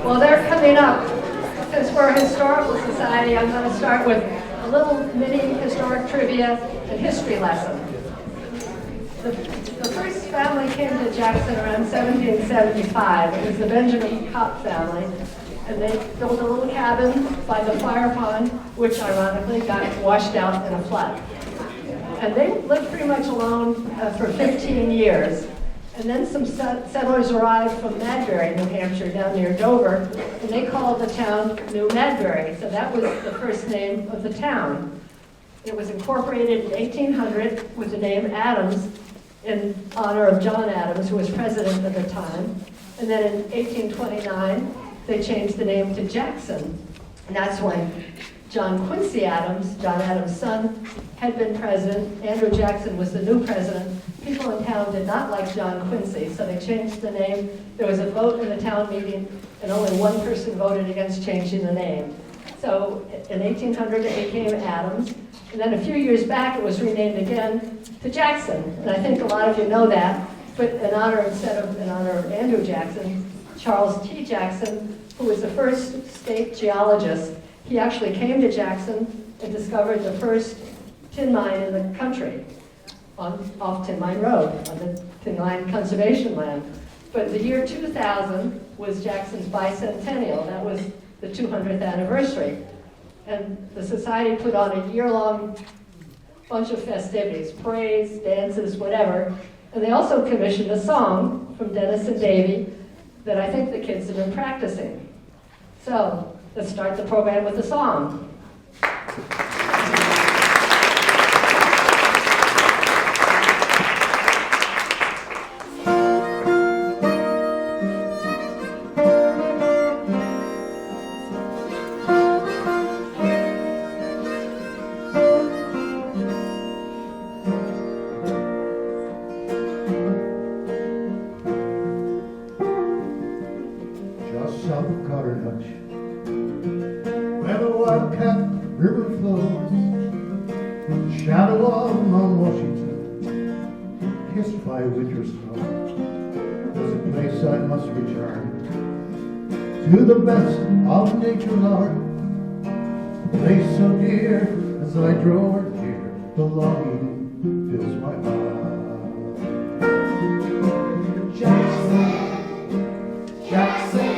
Well, they're coming up. Since we're a historical society, I'm going to start with a little mini historic trivia and history lesson. The first family came to Jackson around 1775. It was the Benjamin Copp family. And they built a little cabin by the fire pond, which ironically got washed out in a flood. And they lived pretty much alone for 15 years. And then some settlers arrived from Madbury, New Hampshire, down near Dover, and they called the town New Madbury. So that was the first name of the town. It was incorporated in 1800 with the name Adams in honor of John Adams, who was president at the time. And then in 1829, they changed the name to Jackson. And that's when John Quincy Adams, John Adams' son, had been president. Andrew Jackson was the new president. People in town did not like John Quincy, so they changed the name. There was a vote in the town meeting, and only one person voted against changing the name. So in 1800, it became Adams. And then a few years back, it was renamed again to Jackson. And I think a lot of you know that, but instead of in honor of Andrew Jackson, Charles T. Jackson, who was the first state geologist, he actually came to Jackson and discovered the first tin mine in the country off Tin Mine Road, on the Tin Mine Conservation Land. But the year 2000 was Jackson's bicentennial. That was the 200th anniversary. And the society put on a year-long bunch of festivities, parades, dances, whatever. And they also commissioned a song from Dennis and Davy that I think the kids have been practicing. So let's start the program with a song. To the best of nature's art, a place so dear as I draw her here, the longing fills my heart. Jackson, Jackson,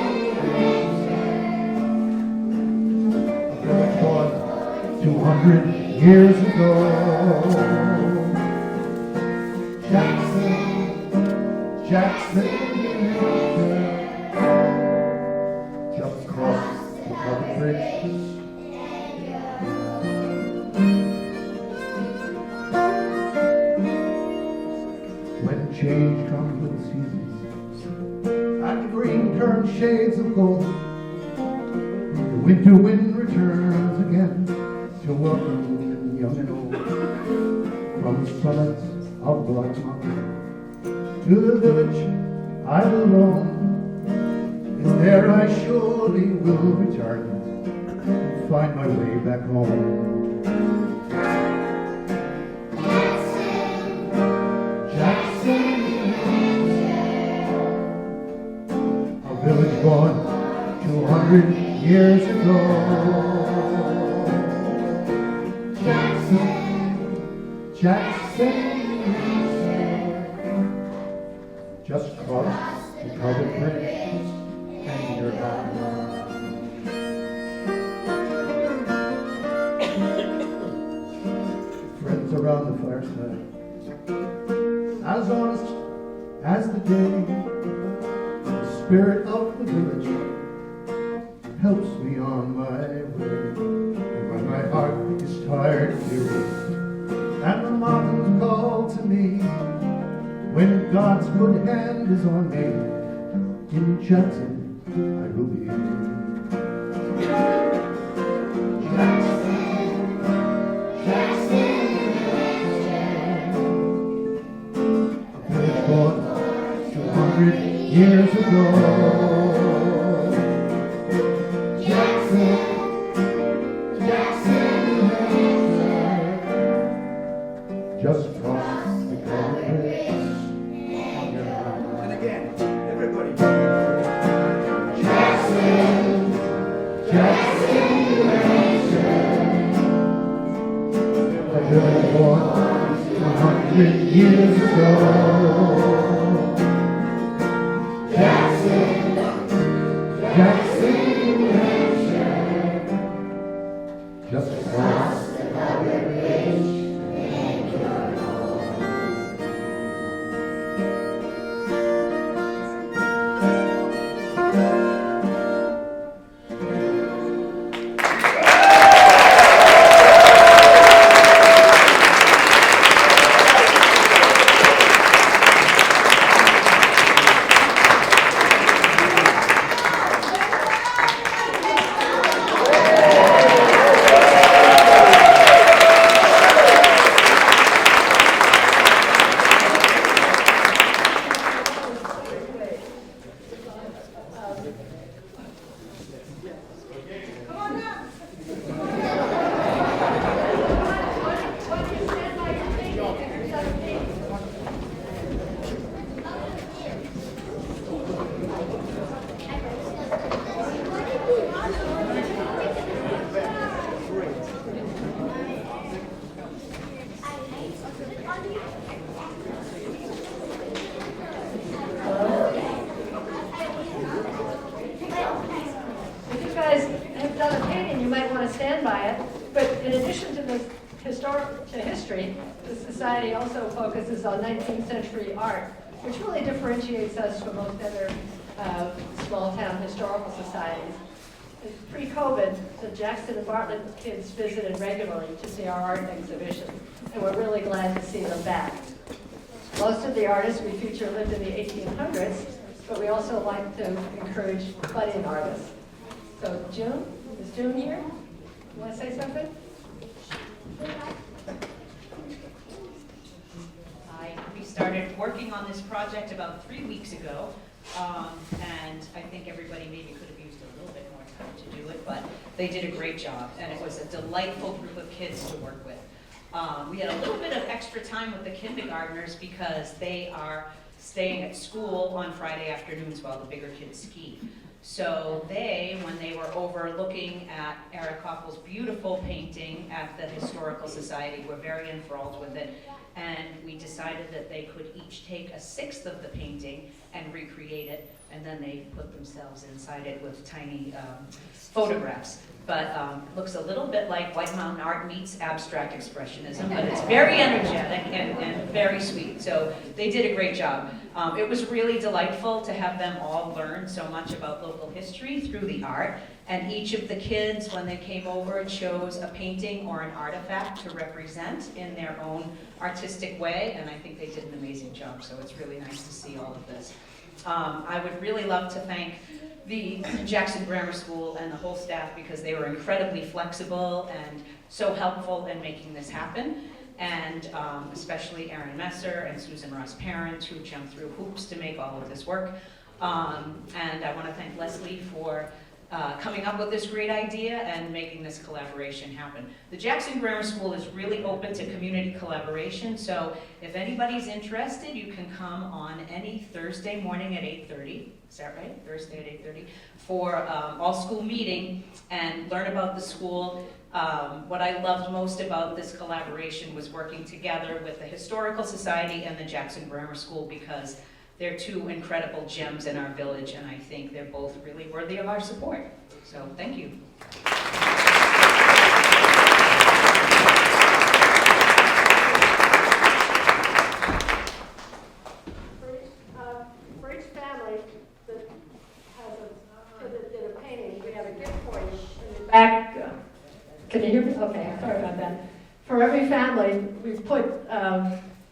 a village born 200 years ago. Jackson, Jackson. When change comes with the seasons, and the green turns shades of gold, the winter wind returns again to welcome young and old. From the summits of Black Mountain to the village I will roam, and there I surely will return and find my way back home. Village born 200 years ago. Jackson, Jackson, just cross the covered bridge and you're gone. Friends around the fireside, as honest as the day. Spirit of the village helps me on my way. And when my heart is tired and weary, and the mountains call to me, when God's good hand is on me, in Jackson I will be. Jackson, a village born 200 years ago. Jackson, Jackson, just cross the covered bridge. And again, everybody. Jackson. years ago. Jackson, Jackson, New Hampshire, just across the covered bridge. History, the Society also focuses on 19th century art, which really differentiates us from most other small-town historical societies. Pre-COVID, the Jackson and Bartlett kids visited regularly to see our art exhibition, and we're really glad to see them back. Most of the artists we feature lived in the 1800s, but we also like to encourage budding artists. So June, is June here? You want to say something? We started working on this project about 3 weeks ago, and I think everybody maybe could have used a little bit more time to do it, but they did a great job, and it was a delightful group of kids to work with. We had a little bit of extra time with the kindergartners because they are staying at school on Friday afternoons while the bigger kids ski. So they, when they were over looking at Eric Koppel's beautiful painting at the Historical Society, were very enthralled with it. And we decided that they could each take a sixth of the painting and recreate it, and then they put themselves inside it with tiny photographs. But it looks a little bit like White Mountain Art meets abstract expressionism, but it's very energetic and very sweet. So they did a great job. It was really delightful to have them all learn so much about local history through the art. And each of the kids, when they came over, chose a painting or an artifact to represent in their own artistic way, and I think they did an amazing job, so it's really nice to see all of this. I would really love to thank the Jackson Grammar School and the whole staff because they were incredibly flexible and so helpful in making this happen, and especially Erin Messer and Susan Ross Parent, who jumped through hoops to make all of this work. And I want to thank Leslie for coming up with this great idea and making this collaboration happen. The Jackson Grammar School is really open to community collaboration, so if anybody's interested, you can come on any Thursday morning at 8:30, is that right? Thursday at 8:30, for all-school meeting and learn about the school. What I loved most about this collaboration was working together with the Historical Society and the Jackson Grammar School, because they're two incredible gems in our village, and I think they're both really worthy of our support. So, thank you. For each family that has a kid that did a painting, we have a gift for you in the back. Can you hear me? Okay, sorry about that. For every family, we've put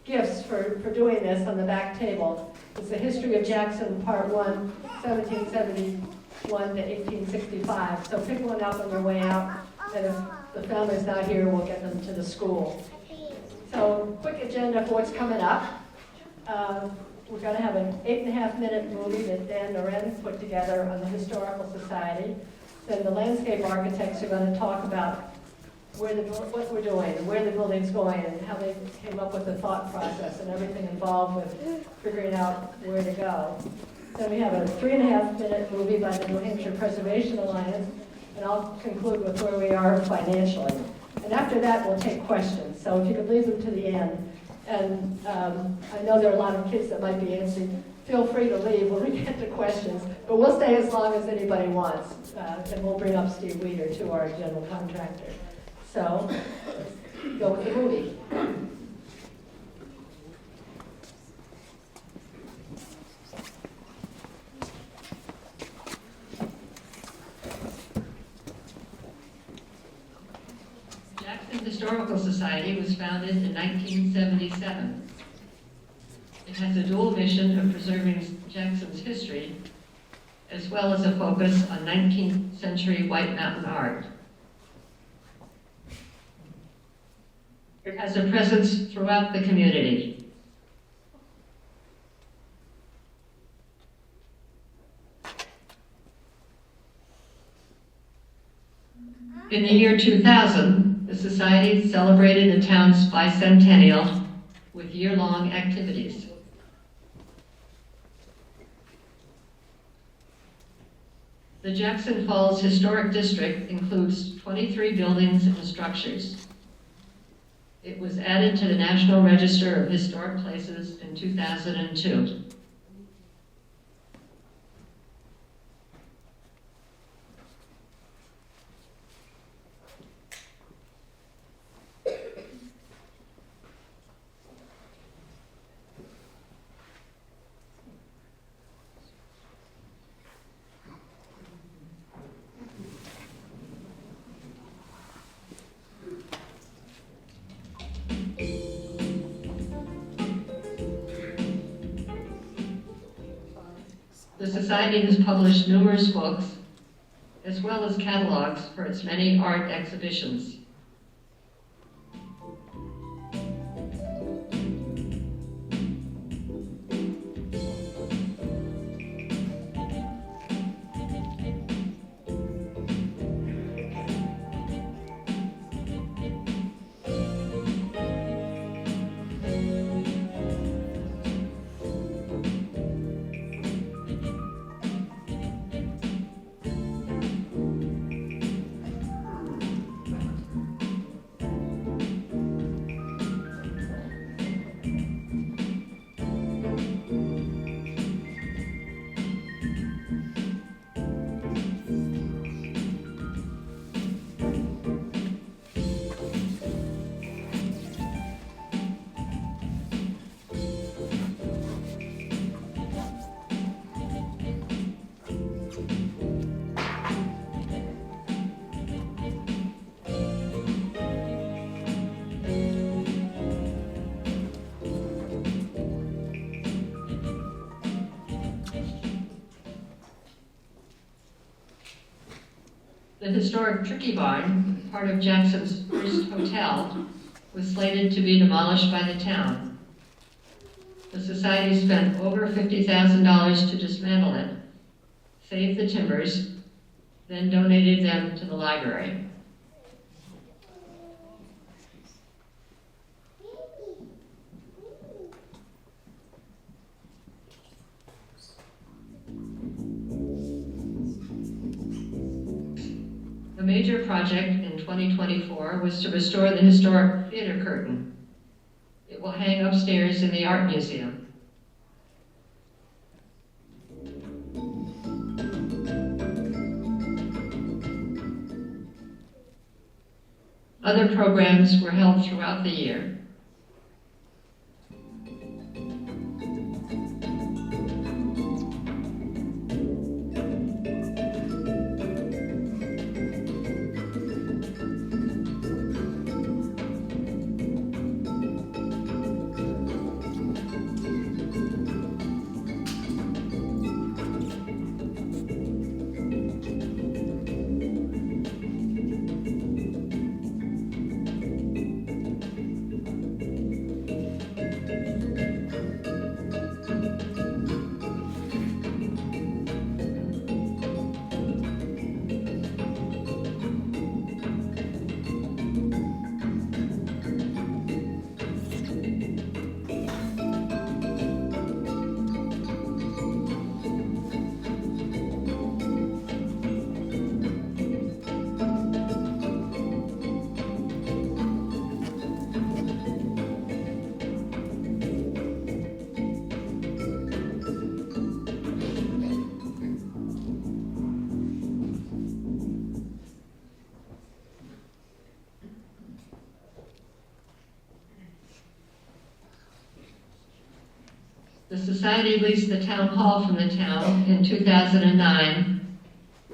gifts for doing this on the back table. It's the history of Jackson, Part 1, 1771 to 1865. So pick one up on their way out, and if the family's not here, we'll get them to the school. So quick agenda for what's coming up. We're going to have an 8.5-minute movie that Dan Noren put together on the Historical Society. Then the landscape architects are going to talk about what we're doing, and where the building's going, and how they came up with the thought process and everything involved with figuring out where to go. Then we have a 3.5-minute movie by the New Hampshire Preservation Alliance, and I'll conclude with where we are financially. And after that, we'll take questions. So if you could leave them to the end. And I know there are a lot of kids that might be antsy. Feel free to leave when we get to questions, but we'll stay as long as anybody wants, and we'll bring up Steve Weeder, to our general contractor. So, let's go with the movie. Jackson Historical Society was founded in 1977. It has a dual mission of preserving Jackson's history, as well as a focus on 19th century White Mountain art. It has a presence throughout the community. In the year 2000, the Society celebrated the town's bicentennial with year-long activities. The Jackson Falls Historic District includes 23 buildings and structures. It was added to the National Register of Historic Places in 2002. The Society has published numerous books, as well as catalogs for its many art exhibitions. The historic Tricky Barn, part of Jackson's first hotel, was slated to be demolished by the town. The Society spent over $50,000 to dismantle it, saved the timbers, then donated them to the library. A major project in 2024 was to restore the historic theater curtain. It will hang upstairs in the Art Museum. Other programs were held throughout the year. society leased the town hall from the town in 2009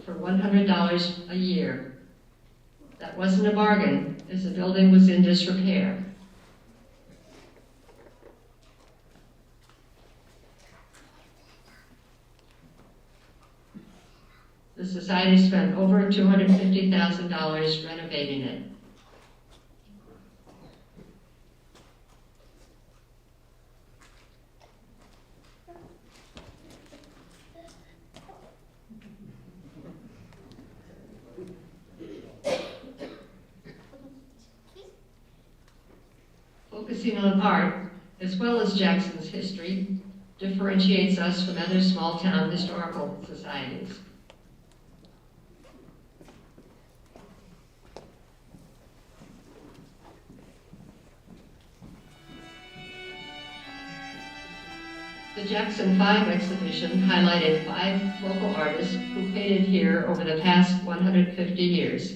for $100 a year. That wasn't a bargain, as the building was in disrepair. The society spent over $250,000 renovating it. Focusing on art, as well as Jackson's history, differentiates us from other small-town historical societies. The Jackson 5 exhibition highlighted 5 local artists who painted here over the past 150 years.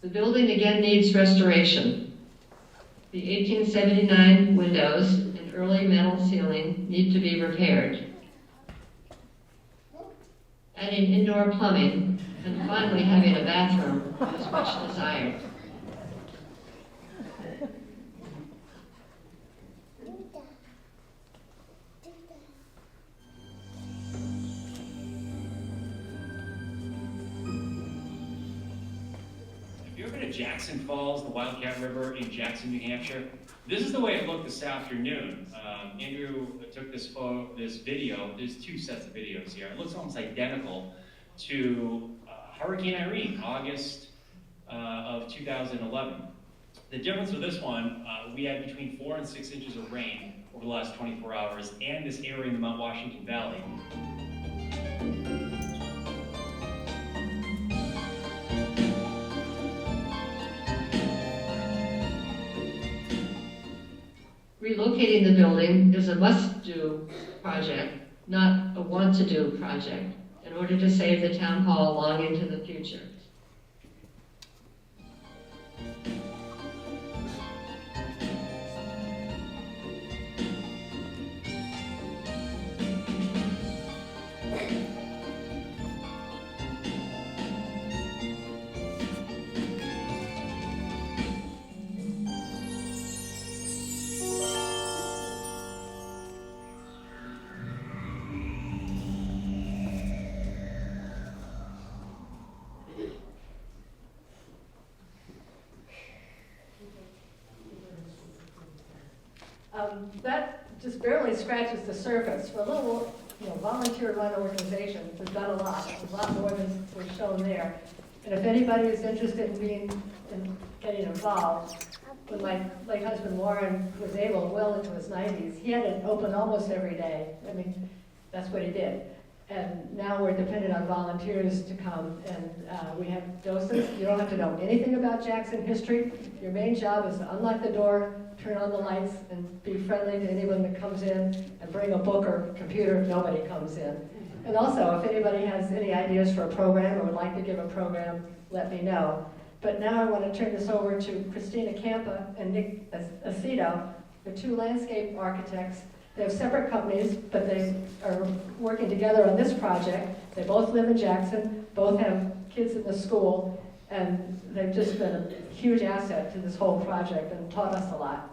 The building again needs restoration. The 1879 windows and early metal ceiling need to be repaired. Adding indoor plumbing and finally having a bathroom is much desired. Jackson Falls, the Wildcat River in Jackson, New Hampshire. This is the way it looked this afternoon. Andrew took this video. There's 2 sets of videos here. It looks almost identical to Hurricane Irene, August of 2011. The difference with this one, we had between 4 and 6 inches of rain over the last 24 hours, and this area in the Mount Washington Valley. Relocating the building is a must-do project, not a want-to-do project, in order to save the town hall long into the future. That just barely scratches the surface. For a little, volunteer-run organization, we've done a lot more than was shown there. And if anybody is interested in getting involved, when my late husband Warren was able, well into his 90s, he had it open almost every day. I mean, that's what he did. And now we're dependent on volunteers to come, and we have docents. You don't have to know anything about Jackson history. Your main job is to unlock the door, turn on the lights, and be friendly to anyone that comes in, and bring a book or computer if nobody comes in. And also, if anybody has any ideas for a program or would like to give a program, let me know. But now I want to turn this over to Christina Campa and Nick Aceto, the 2 landscape architects. They have separate companies, but they are working together on this project. They both live in Jackson, both have kids in the school, and they've just been a huge asset to this whole project and taught us a lot.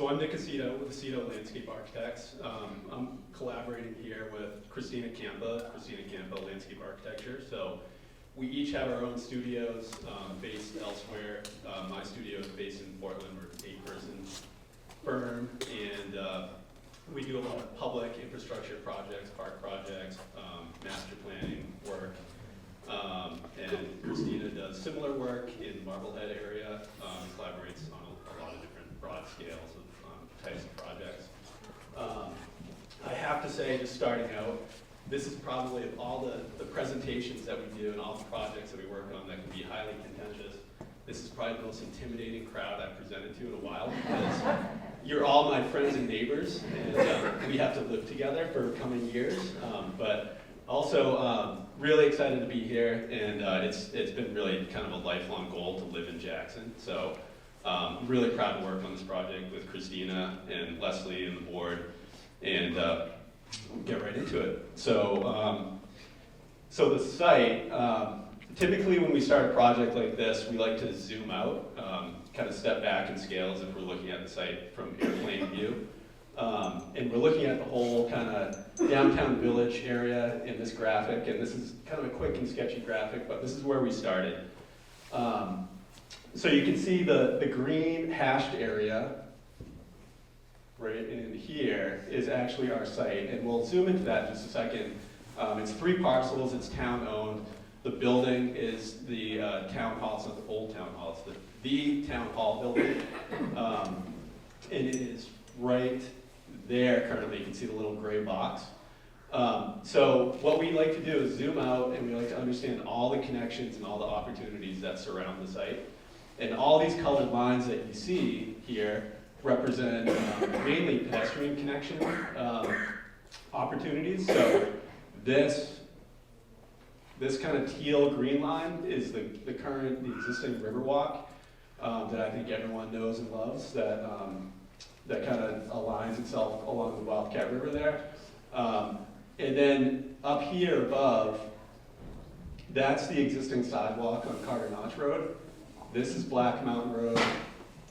So I'm Nick Aceto with Aceto Landscape Architects. I'm collaborating here with Christina Campa, Landscape Architecture. So we each have our own studios based elsewhere. My studio is based in Portland. We're an 8-person firm, and we do a lot of public infrastructure projects, park projects, master planning work. And Christina does similar work in the Marblehead area, collaborates on a lot of different broad scales of types of projects. I have to say, just starting out, this is probably of all the presentations that we do and all the projects that we work on that can be highly contentious, this is probably the most intimidating crowd I've presented to in a while, because you're all my friends and neighbors, and we have to live together for coming years. But also, really excited to be here, and it's been really kind of a lifelong goal to live in Jackson. So I'm really proud to work on this project with Christina and Leslie and the board, and get right into it. So, so the site, typically when we start a project like this, we like to zoom out, kind of step back in scale as if we're looking at the site from airplane view. And we're looking at the whole kind of downtown village area in this graphic, and this is kind of a quick and sketchy graphic, but this is where we started. So you can see the green hashed area right in here is actually our site, and we'll zoom into that in just a second. It's 3 parcels, it's town-owned. The building is the town hall, it's not the old town hall, it's the town hall building. And it is right there currently. You can see the little gray box. So what we like to do is zoom out, and we like to understand all the connections and all the opportunities that surround the site. And all these colored lines that you see here represent mainly pedestrian connection opportunities. So this kind of teal green line is the existing Riverwalk that I think everyone knows and loves, that kind of aligns itself along the Wildcat River there. And then up here above, that's the existing sidewalk on Carter Notch Road. This is Black Mountain Road,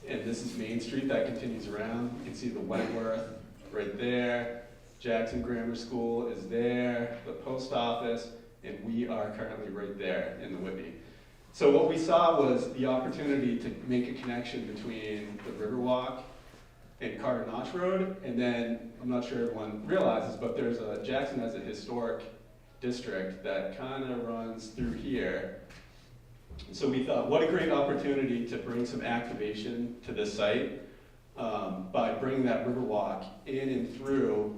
and this is Main Street that continues around. You can see the Wentworth right there. Jackson Grammar School is there, the post office, and we are currently right there in the Whitney. So what we saw was the opportunity to make a connection between the Riverwalk and Carter Notch Road, and then, I'm not sure everyone realizes, but Jackson has a historic district that kind of runs through here. So we thought, what a great opportunity to bring some activation to this site by bringing that Riverwalk in and through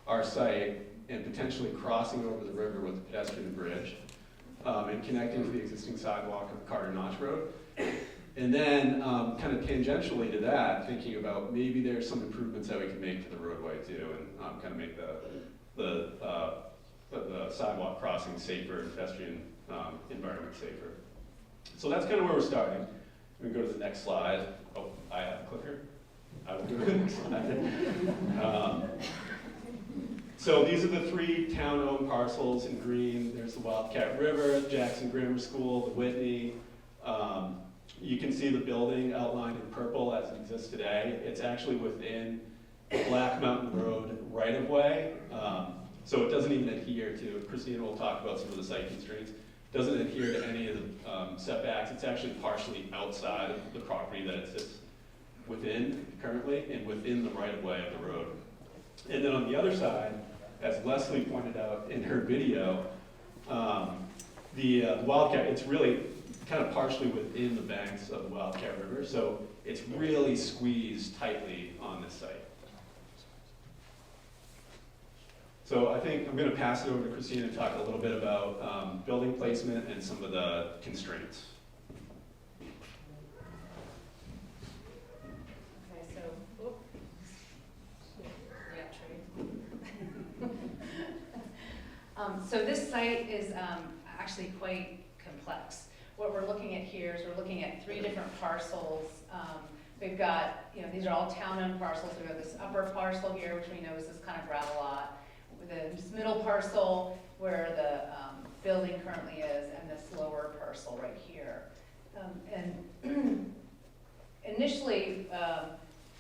our site and potentially crossing over the river with a pedestrian bridge and connecting to the existing sidewalk of Carter Notch Road. And then kind of tangentially to that, thinking about maybe there's some improvements that we can make to the roadway too, and kind of make the sidewalk crossing safer, and pedestrian environment safer. So that's kind of where we're starting. We can go to the next slide. Oh, I have a clicker. I will go to the next slide. So these are the 3 town-owned parcels in green. There's the Wildcat River, Jackson Grammar School, the Whitney. You can see the building outlined in purple as it exists today. It's actually within Black Mountain Road right-of-way. So it doesn't even adhere to, Christina will talk about some of the site constraints, doesn't adhere to any of the setbacks. It's actually partially outside of the property that it sits within currently and within the right-of-way of the road. And then on the other side, as Leslie pointed out in her video, the Wildcat, it's really kind of partially within the banks of the Wildcat River, so it's really squeezed tightly on this site. So I think I'm going to pass it over to Christina to talk a little bit about building placement and some of the constraints. Okay, so, so this site is actually quite complex. What we're looking at here is we're looking at 3 different parcels. We've got, these are all town-owned parcels. We've got this upper parcel here, which we know is this kind of gravel lot. This middle parcel where the building currently is, and this lower parcel right here. And initially,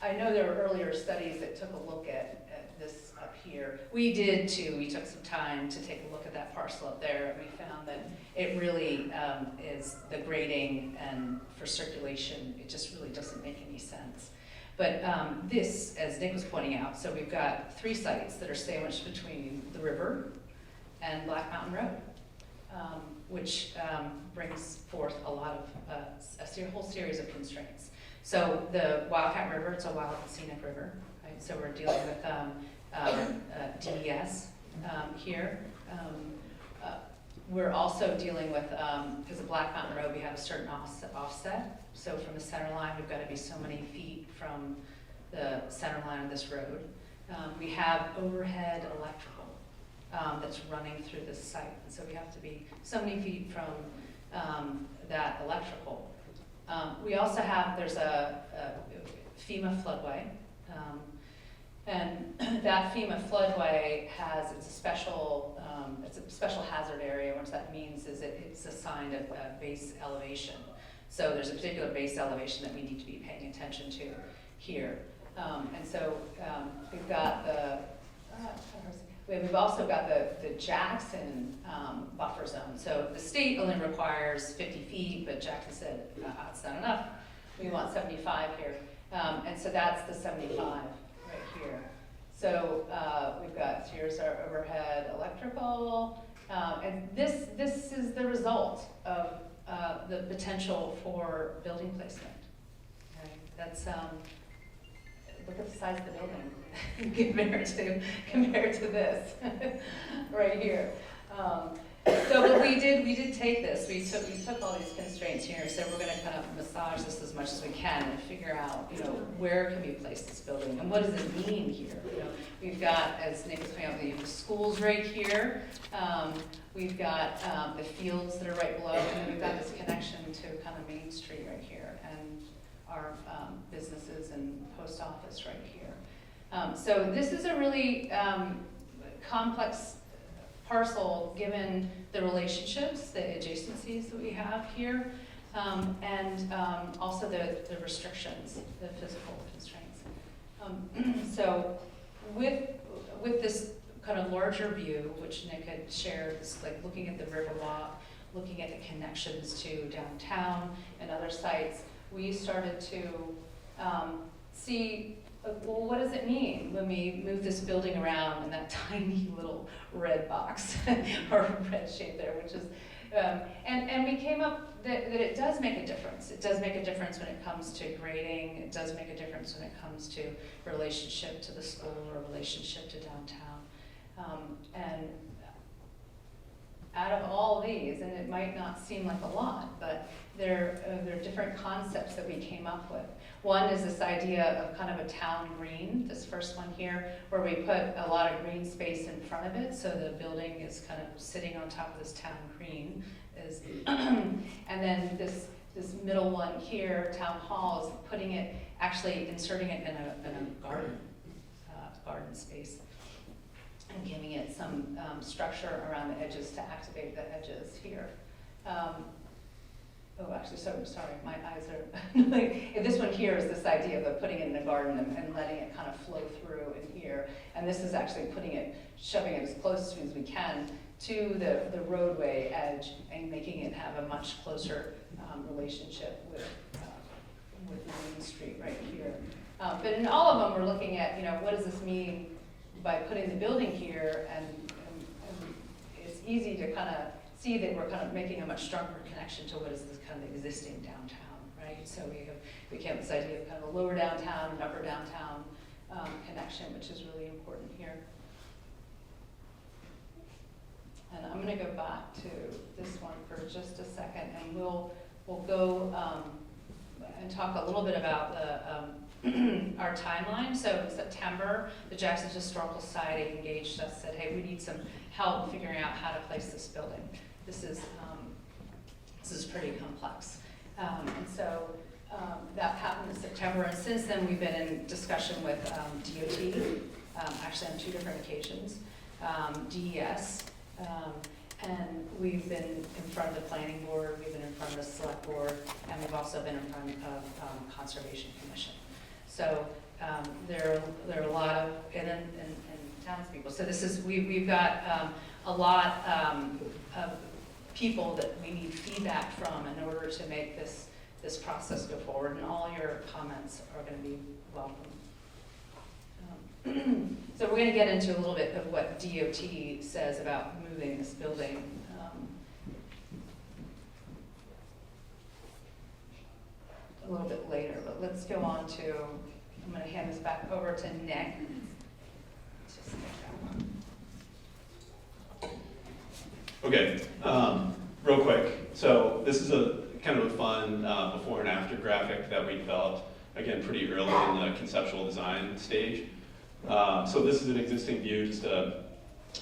I know there were earlier studies that took a look at this up here. We did too. We took some time to take a look at that parcel up there, and we found that it really is the grading and for circulation, it just really doesn't make any sense. But this, as Nick was pointing out, so we've got 3 sites that are sandwiched between the river and Black Mountain Road, which brings forth a lot of, a whole series of constraints. So the Wildcat River, it's a wild and scenic river, right? So we're dealing with DES here. We're also dealing with, because of Black Mountain Road, we have a certain offset. So from the center line, we've got to be so many feet from the center line of this road. We have overhead electrical that's running through this site. And so we have to be so many feet from that electrical. We also have, there's a FEMA floodway. And that FEMA floodway has, it's a special hazard area. What that means is it's assigned a base elevation. So there's a particular base elevation that we need to be paying attention to here. And so we've got we've also got the Jackson buffer zone. So the state only requires 50 feet, but Jackson said, it's not enough. We want 75 here. And so that's the 75 right here. So we've got, here's our overhead electrical. And this is the result of the potential for building placement. Okay? That's, look at the size of the building compared to this right here. So but we did take this. We took all these constraints here. So we're going to kind of massage this as much as we can and figure out, where can we place this building and what does it mean here? We've got, as Nick was pointing out, the schools right here. We've got the fields that are right below, and then we've got this connection to kind of Main Street right here, and our businesses and post office right here. So this is a really complex parcel given the relationships, the adjacencies that we have here, and also the restrictions, the physical constraints. So with this kind of larger view, which Nick had shared, this like looking at the Riverwalk, looking at the connections to downtown and other sites, we started to see, well, what does it mean when we move this building around in that tiny little red box or red shape there, which is, and we came up that it does make a difference. It does make a difference when it comes to grading. It does make a difference when it comes to relationship to the school or relationship to downtown. And out of all of these, and it might not seem like a lot, but there are different concepts that we came up with. One is this idea of kind of a town green, this first one here, where we put a lot of green space in front of it, so the building is kind of sitting on top of this town green. And then this middle one here, town hall, is putting it, actually inserting it in a garden space, and giving it some structure around the edges to activate the edges here. Oh, actually, sorry, my eyes are, like, this one here is this idea of putting it in a garden and letting it kind of flow through in here. And this is actually shoving it as close as we can to the roadway edge and making it have a much closer relationship with Main Street right here. But in all of them, we're looking at, what does this mean by putting the building here, and it's easy to kind of see that we're kind of making a much stronger connection to what is this kind of existing downtown, right? So we came up with this idea of kind of a lower downtown and upper downtown connection, which is really important here. And I'm going to go back to this one for just a second, and we'll go and talk a little bit about our timeline. So in September, the Jackson Historical Society engaged us, said, hey, we need some help figuring out how to place this building. This is pretty complex. And so that happened in September, and since then we've been in discussion with DOT, actually on 2 different occasions, DES, and we've been in front of the planning board, we've been in front of the select board, and we've also been in front of Conservation Commission. So there are a lot of, and townspeople. So this is, we've got a lot of people that we need feedback from in order to make this process go forward, and all your comments are going to be welcome. So we're going to get into a little bit of what DOT says about moving this building. A little bit later, but let's go on to, I'm going to hand this back over to Nick. Let's just get that one. Okay, real quick. So this is a kind of a fun before and after graphic that we developed, again, pretty early in the conceptual design stage. So this is an existing view just to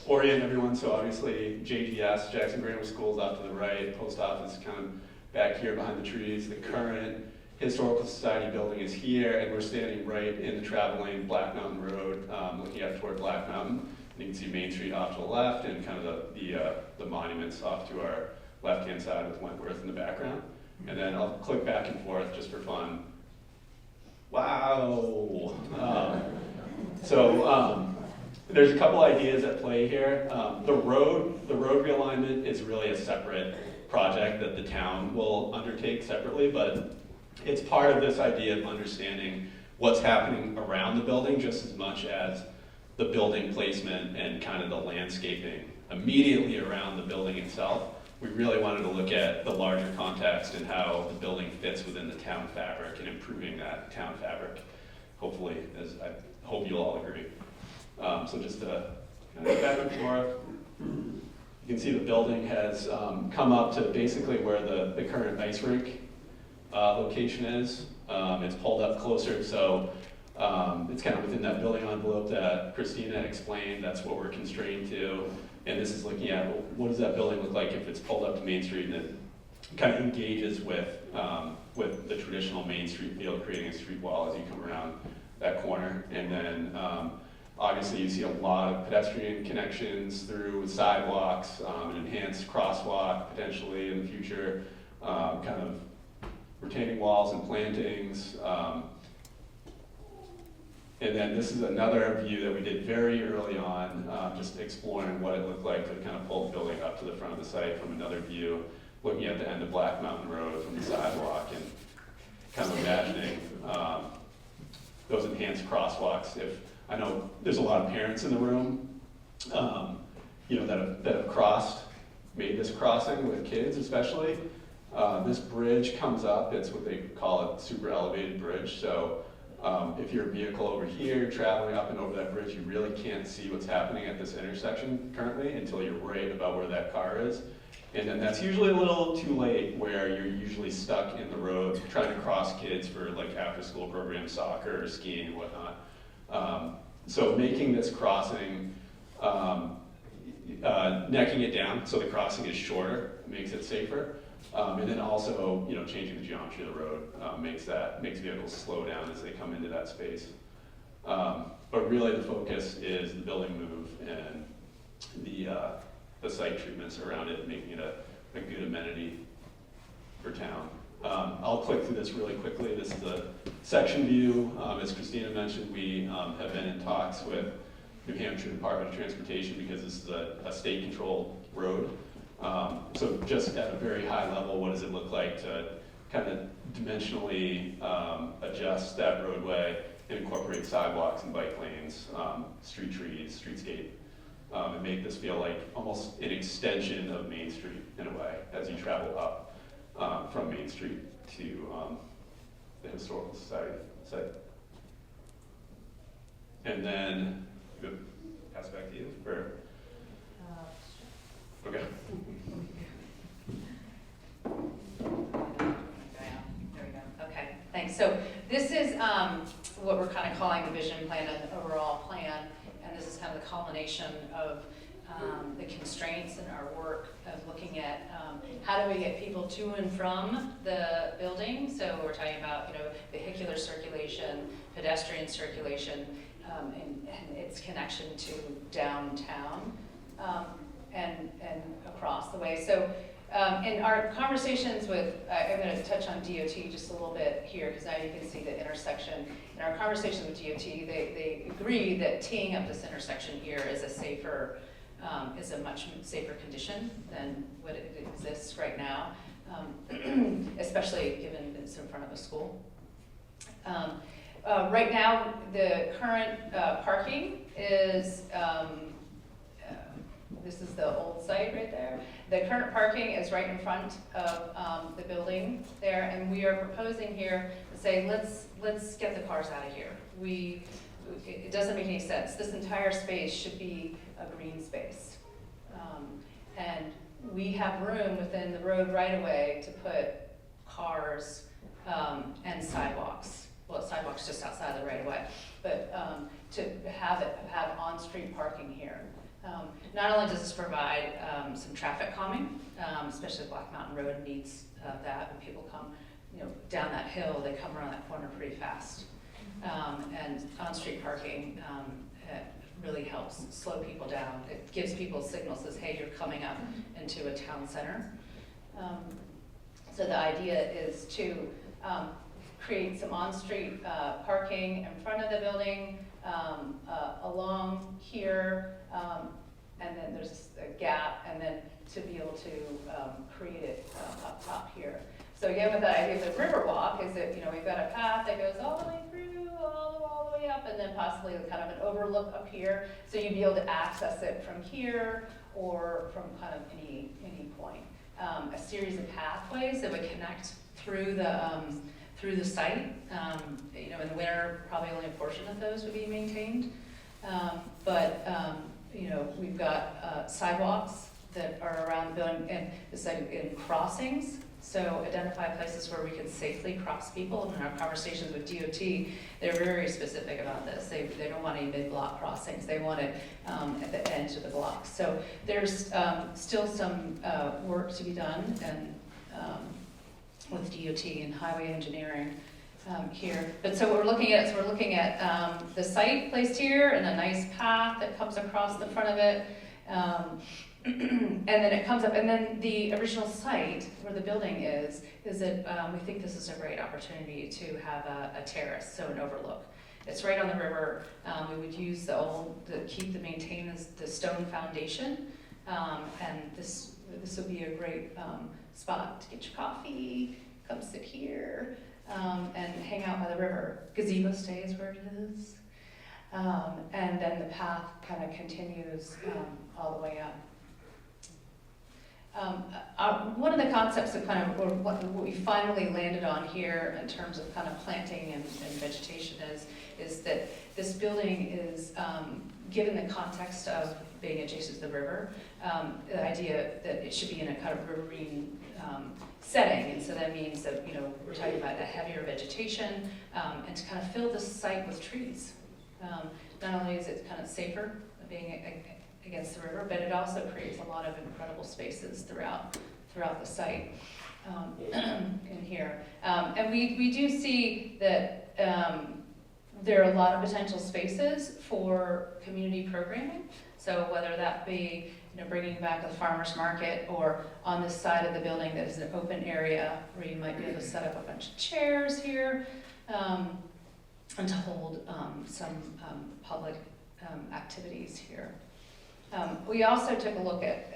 orient everyone. So obviously JGS, Jackson Grammar School, is off to the right, post office kind of back here behind the trees. The current Historical Society building is here, and we're standing right in the travel lane, Black Mountain Road, looking out toward Black Mountain. You can see Main Street off to the left, and kind of the monuments off to our left-hand side with Wentworth in the background. And then I'll click back and forth just for fun. Wow! There's a couple ideas at play here. The road realignment is really a separate project that the town will undertake separately, but it's part of this idea of understanding what's happening around the building just as much as the building placement and kind of the landscaping immediately around the building itself. We really wanted to look at the larger context and how the building fits within the town fabric and improving that town fabric, hopefully, as I hope you'll all agree. So just to kind of back and forth, you can see the building has come up to basically where the current ice rink location is. It's pulled up closer, so it's kind of within that building envelope that Christina explained. That's what we're constrained to. And this is looking at, well, what does that building look like if it's pulled up to Main Street, and it kind of engages with the traditional Main Street feel, creating a street wall as you come around that corner. And then obviously you see a lot of pedestrian connections through sidewalks, an enhanced crosswalk potentially in the future, kind of retaining walls and plantings. And then this is another view that we did very early on, just exploring what it looked like to kind of pull the building up to the front of the site from another view, looking at the end of Black Mountain Road from the sidewalk, and kind of imagining those enhanced crosswalks. If I know there's a lot of parents in the room, that have made this crossing with kids especially. This bridge comes up, it's what they call a super elevated bridge. So if your vehicle over here traveling up and over that bridge, you really can't see what's happening at this intersection currently until you're right about where that car is. And then that's usually a little too late, where you're usually stuck in the road trying to cross kids for like after school programs, soccer or skiing and whatnot. So making this crossing, necking it down so the crossing is shorter makes it safer. And then also, changing the geometry of the road makes vehicles slow down as they come into that space. But really the focus is the building move and the site treatments around it, making it a good amenity for town. I'll click through this really quickly. This is a section view. As Christina mentioned, we have been in talks with New Hampshire Department of Transportation because this is a state-controlled road. So just at a very high level, what does it look like to kind of dimensionally adjust that roadway and incorporate sidewalks and bike lanes, street trees, streetscape, and make this feel like almost an extension of Main Street in a way as you travel up from Main Street to the Historical Society site. And then, pass it back to you for. Okay. There we go. Okay, thanks. So this is what we're kind of calling the vision plan and the overall plan, and this is kind of the culmination of the constraints in our work of looking at how do we get people to and from the building. So we're talking about vehicular circulation, pedestrian circulation, and its connection to downtown. And across the way. So in our conversations with, I'm gonna touch on DOT just a little bit here, because now you can see the intersection. In our conversations with DOT, they agree that teeing up this intersection here is a much safer condition than what it exists right now, especially given it's in front of a school. Right now, the current parking is, this is the old site right there. The current parking is right in front of the building there, and we are proposing here to say, let's get the cars out of here. It doesn't make any sense. This entire space should be a green space. And we have room within the road right-of-way to put cars and sidewalks. Well, sidewalks just outside the right-of-way, but to have on-street parking here. Not only does this provide some traffic calming, especially Black Mountain Road needs that. When people come, down that hill, they come around that corner pretty fast. And on-street parking really helps slow people down. It gives people signals, says, hey, you're coming up into a town center. So the idea is to create some on-street parking in front of the building, along here, and then there's a gap, and then to be able to create it up top here. So again, with that idea of the Riverwalk, is that we've got a path that goes all the way through, all the way up, and then possibly kind of an overlook up here. So you'd be able to access it from here or from kind of any point. A series of pathways that would connect through the site. In the winter, probably only a portion of those would be maintained. We've got sidewalks that are around the building, and it's like in crossings. So identify places where we can safely cross people. In our conversations with DOT, they're very specific about this. They don't want any mid-block crossings. They want it at the edge of the block. So there's still some work to be done, and with DOT and highway engineering here. But so what we're looking at, the site placed here and a nice path that comes across the front of it. And then it comes up, and then the original site where the building is that we think this is a great opportunity to have a terrace, so an overlook. It's right on the river. We would use maintain the stone foundation, and this would be a great spot to get your coffee, come sit here, and hang out by the river. Gazebo stays where it is, and then the path kind of continues all the way up. One of the concepts of kind of what we finally landed on here in terms of kind of planting and vegetation is that this building is, given the context of being adjacent to the river, the idea that it should be in a kind of riverine setting, and so that means that we're talking about a heavier vegetation, and to kind of fill this site with trees. Not only is it kind of safer being against the river, but it also creates a lot of incredible spaces throughout the site in here. And we do see that there are a lot of potential spaces for community programming. So whether that be bringing back the farmer's market, or on this side of the building that is an open area where you might be able to set up a bunch of chairs here, and to hold some public activities here. We also took a look at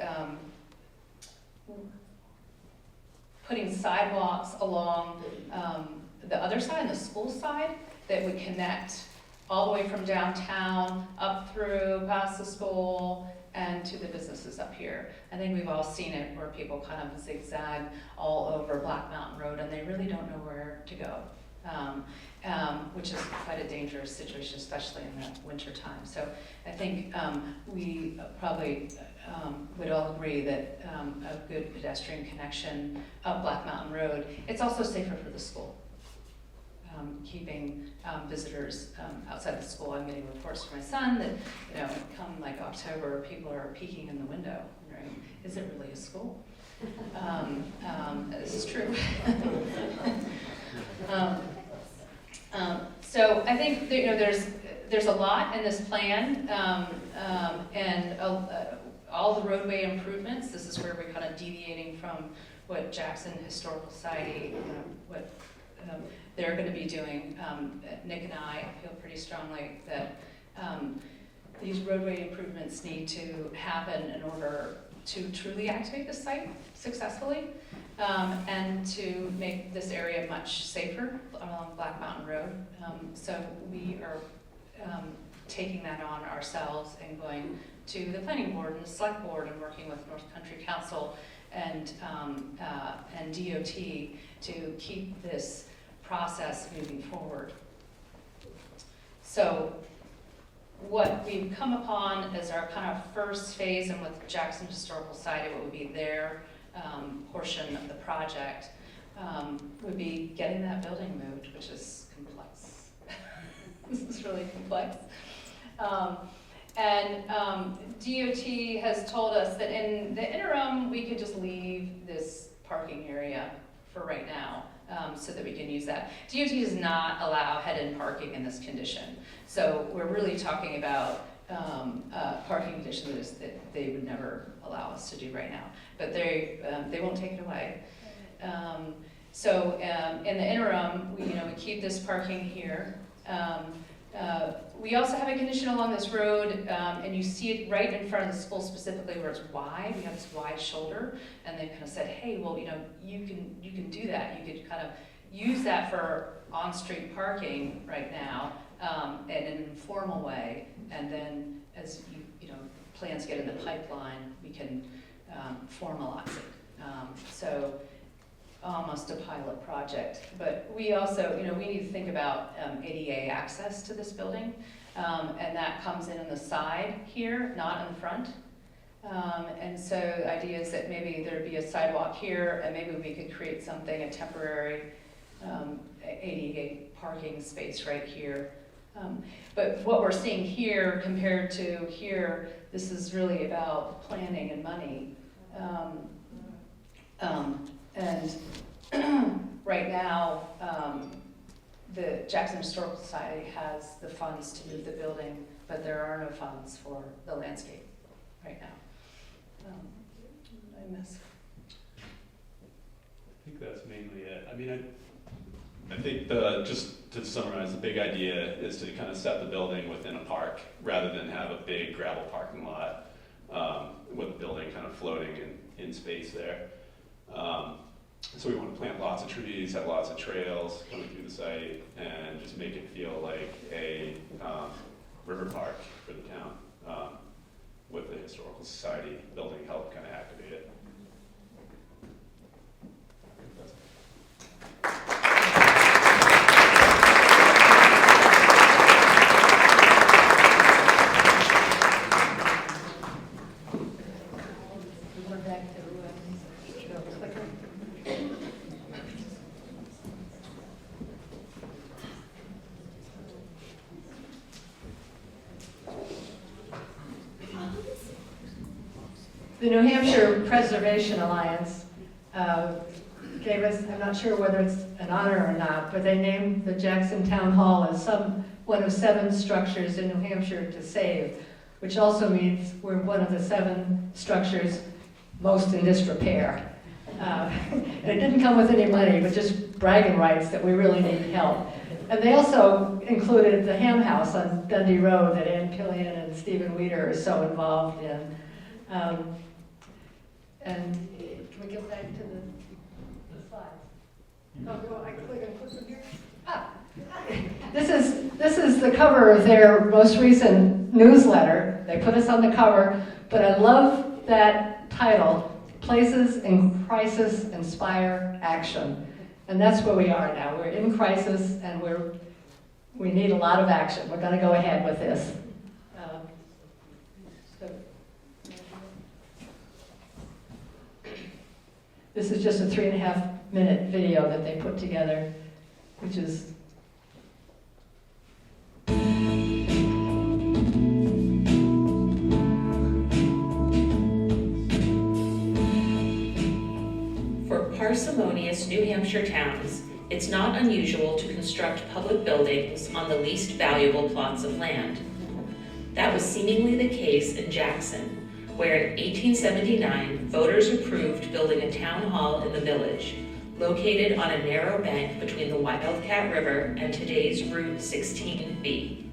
putting sidewalks along the other side, the school side, that would connect all the way from downtown, up through, past the school, and to the businesses up here. I think we've all seen it where people kind of zigzag all over Black Mountain Road, and they really don't know where to go. Which is quite a dangerous situation, especially in the winter time. So I think we probably would all agree that a good pedestrian connection up Black Mountain Road. It's also safer for the school, keeping visitors outside the school. I'm getting reports from my son that come like October, people are peeking in the window, wondering, is it really a school? This is true. So I think that, there's a lot in this plan, and all the roadway improvements, this is where we're kind of deviating from what Jackson Historical Society, what they're going to be doing. Nick and I feel pretty strongly that these roadway improvements need to happen in order to truly activate the site successfully, and to make this area much safer along Black Mountain Road. So we are taking that on ourselves and going to the planning board and the select board and working with North Country Council and DOT to keep this process moving forward. So what we've come upon as our kind of first phase, and with Jackson Historical Society, what would be their portion of the project, would be getting that building moved, which is complex. This is really complex. DOT has told us that in the interim, we could just leave this parking area for right now, so that we can use that. DOT does not allow head-in parking in this condition. So we're really talking about parking conditions that they would never allow us to do right now. But they won't take it away. In the interim, we keep this parking here. We also have a condition along this road, and you see it right in front of the school specifically where it's wide. We have this wide shoulder, and they kind of said, hey, well, you can do that. You could kind of use that for on-street parking right now, in an informal way, and then as plans get in the pipeline, we can formalize it. So almost a pilot project. But we also, we need to think about ADA access to this building, and that comes in on the side here, not in the front. And so the idea is that maybe there'd be a sidewalk here, and maybe we could create something, a temporary ADA parking space right here. But what we're seeing here compared to here, this is really about planning and money. And right now, the Jackson Historical Society has the funds to move the building, but there are no funds for the landscape right now. What did I miss? I think that's mainly it. I mean, I think just to summarize, the big idea is to kind of set the building within a park rather than have a big gravel parking lot with the building kind of floating in space there. So we want to plant lots of trees, have lots of trails coming through the site, and just make it feel like a river park for the town, with the Historical Society building help kind of activate it. We're back to the clicker. The New Hampshire Preservation Alliance gave us, I'm not sure whether it's an honor or not, but they named the Jackson Town Hall as one of 7 structures in New Hampshire to save, which also means we're one of the 7 structures most in disrepair. And it didn't come with any money, but just bragging rights that we really need help. And they also included the Ham House on Dundee Road that Ann Pillion and Stephen Weeder are so involved in. And can we get back to the slides? Oh, I click them here. This is the cover of their most recent newsletter. They put us on the cover, but I love that title, Places in Crisis Inspire Action. And that's where we are now. We're in crisis, and we need a lot of action. We're going to go ahead with this. This is just a 3.5-minute video that they put together, which is For parsimonious New Hampshire towns, it's not unusual to construct public buildings on the least valuable plots of land. That was seemingly the case in Jackson, where in 1879, voters approved building a town hall in the village, located on a narrow bank between the Wildcat River and today's Route 16B.